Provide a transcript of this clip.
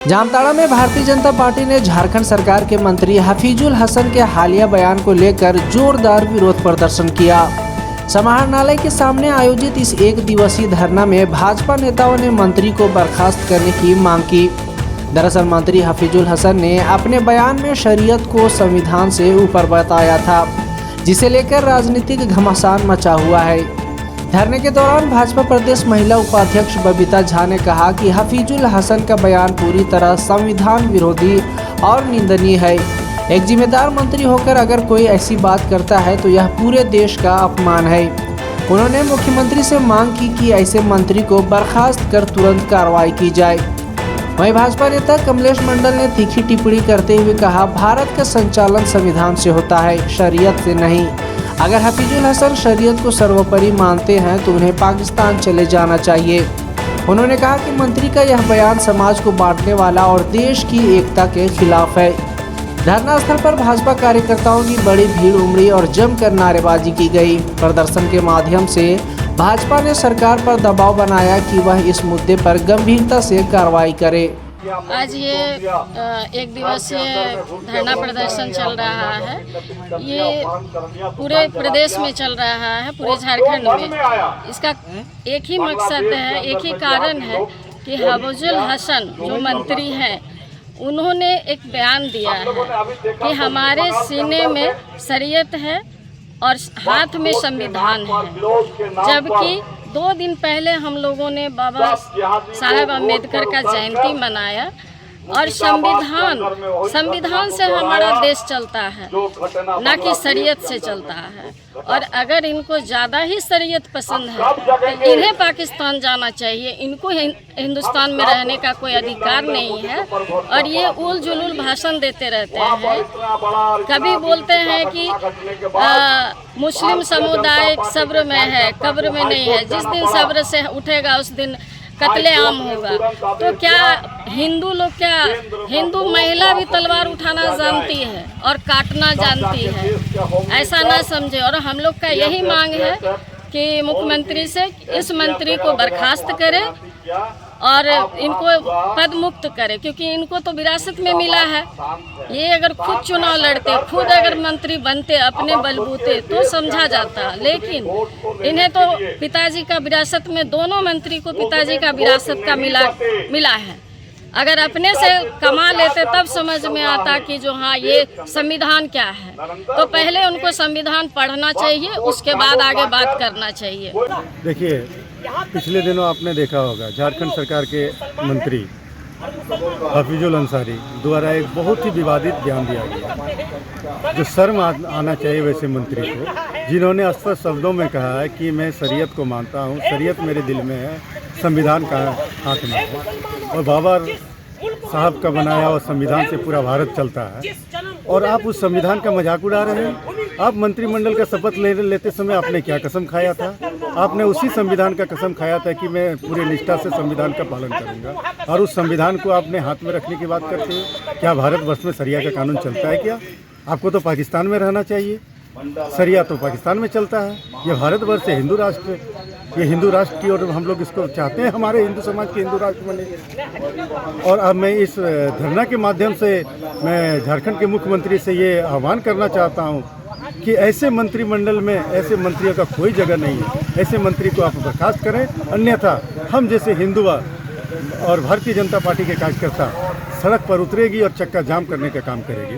जामताड़ा में भारतीय जनता पार्टी ने झारखंड सरकार के मंत्री हफीजुल हसन के हालिया बयान को लेकर जोरदार विरोध प्रदर्शन किया। समाहरणालय के सामने आयोजित इस एक दिवसीय धरना में भाजपा नेताओं ने मंत्री को बर्खास्त करने की मांग की। दरअसल मंत्री हफीजुल हसन ने अपने बयान में शरीयत को संविधान से ऊपर बताया था, जिसे लेकर राजनीतिक घमासान मचा हुआ है। धरने के दौरान भाजपा प्रदेश महिला उपाध्यक्ष बबीता झा ने कहा कि हफीजुल हसन का बयान पूरी तरह संविधान विरोधी और निंदनीय है। एक जिम्मेदार मंत्री होकर अगर कोई ऐसी बात करता है तो यह पूरे देश का अपमान है। उन्होंने मुख्यमंत्री से मांग की कि ऐसे मंत्री को बर्खास्त कर तुरंत कार्रवाई की जाए। वहीं भाजपा नेता कमलेश मंडल ने तीखी टिप्पणी करते हुए कहा, भारत का संचालन संविधान से होता है, शरीयत से नहीं। अगर हफीजुल हसन शरीयत को सर्वोपरि मानते हैं तो उन्हें पाकिस्तान चले जाना चाहिए। उन्होंने कहा कि मंत्री का यह बयान समाज को बांटने वाला और देश की एकता के खिलाफ है। धरना स्थल पर भाजपा कार्यकर्ताओं की बड़ी भीड़ उमड़ी और जमकर नारेबाजी की गई। प्रदर्शन के माध्यम से भाजपा ने सरकार पर दबाव बनाया कि वह इस मुद्दे पर गंभीरता से कार्रवाई करे। आज ये एक दिवसीय धरना प्रदर्शन चल रहा है। ये पूरे प्रदेश में चल रहा है, पूरे झारखंड में। इसका एक ही मकसद है, एक ही कारण है कि हफीजुल हसन जो मंत्री हैं, उन्होंने एक बयान दिया है कि हमारे सीने में शरीयत है और हाथ में संविधान है। जबकि 2 दिन पहले हम लोगों ने बाबा साहब अम्बेडकर का जयंती मनाया और संविधान से हमारा देश चलता है, ना कि शरीयत से चलता है। और अगर इनको ज़्यादा ही शरीयत पसंद है तो इन्हें पाकिस्तान जाना चाहिए। इनको हिंदुस्तान में रहने का कोई अधिकार नहीं है। और ये उल जुलूल भाषण देते रहते हैं। कभी बोलते हैं कि मुस्लिम समुदाय सब्र में है, कब्र में नहीं है। जिस दिन सब्र से उठेगा उस दिन कत्लेआम होगा। तो क्या हिंदू महिला भी तलवार उठाना जानती है और काटना जानती है? ऐसा ना समझे। और हम लोग का यही मांग है कि मुख्यमंत्री से इस मंत्री को बर्खास्त करे और इनको पद मुक्त करे, क्योंकि इनको तो विरासत में मिला है। ये अगर खुद चुनाव लड़ते, खुद अगर मंत्री बनते अपने बलबूते तो समझा जाता, लेकिन इन्हें तो पिताजी का विरासत में, दोनों मंत्री को पिताजी का विरासत का मिला है। अगर अपने से कमा लेते तब समझ में आता कि जो हाँ ये संविधान क्या है। तो पहले उनको संविधान पढ़ना चाहिए, उसके बाद आगे बात करना चाहिए। देखिए, पिछले दिनों आपने देखा होगा झारखंड सरकार के मंत्री हफीजुल अंसारी द्वारा एक बहुत ही विवादित बयान दिया गया, जो शर्म आना चाहिए वैसे मंत्री को, जिन्होंने स्पष्ट शब्दों में कहा है कि मैं शरीयत को मानता हूँ, शरीयत मेरे दिल में है, संविधान का हाथ में है और बाबा साहब का बनाया और संविधान से पूरा भारत चलता है। और आप उस संविधान का मजाक उड़ा रहे हैं। आप मंत्रिमंडल का शपथ लेते समय आपने क्या कसम खाया था? आपने उसी संविधान का कसम खाया था कि मैं पूरी निष्ठा से संविधान का पालन करूंगा। और उस संविधान को आपने हाथ में रखने की बात करते हैं। क्या भारतवर्ष में शरिया का कानून चलता है? क्या आपको तो पाकिस्तान में रहना चाहिए? शरिया तो पाकिस्तान में चलता है। यह भारतवर्ष है, हिंदू राष्ट्र, ये हिंदू राष्ट्र की और हम लोग इसको चाहते हैं, हमारे हिंदू समाज के हिंदू राष्ट्र बने। और अब मैं इस धरना के माध्यम से मैं झारखंड के मुख्यमंत्री से ये आह्वान करना चाहता हूँ कि ऐसे मंत्रिमंडल में ऐसे मंत्रियों का कोई जगह नहीं है। ऐसे मंत्री को आप बर्खास्त करें, अन्यथा हम जैसे हिंदू और भारतीय जनता पार्टी के कार्यकर्ता सड़क पर उतरेगी और चक्का जाम करने का काम करेगी।